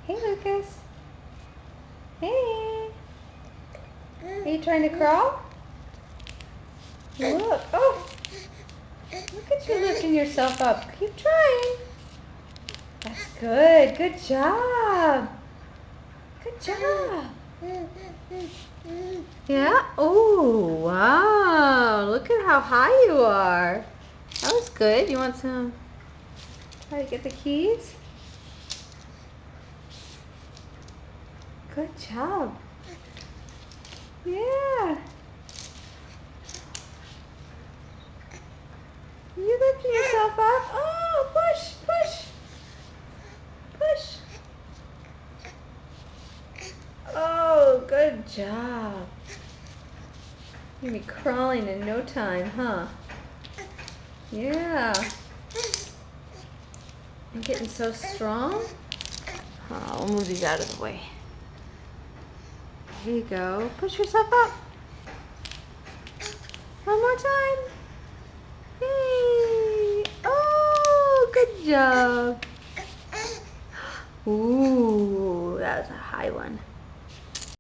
Hey, Lucas. Hey. Are you trying to crawl? Look. Oh, look at you lifting yourself up. Keep trying. That's good. Good job. Good job. Yeah? Oh, wow. Look at how high you are. That was good. You want some? Try to get the keys? Good job. Yeah. You lifting yourself up? Oh, push, push, push. Oh, good job. You're gonna be crawling in no time, huh? Yeah. And getting so strong. Oh, we'll move these out of the way. There you go. Push yourself up. One more time. Hey. Oh, good job. Ooh, that was a high one.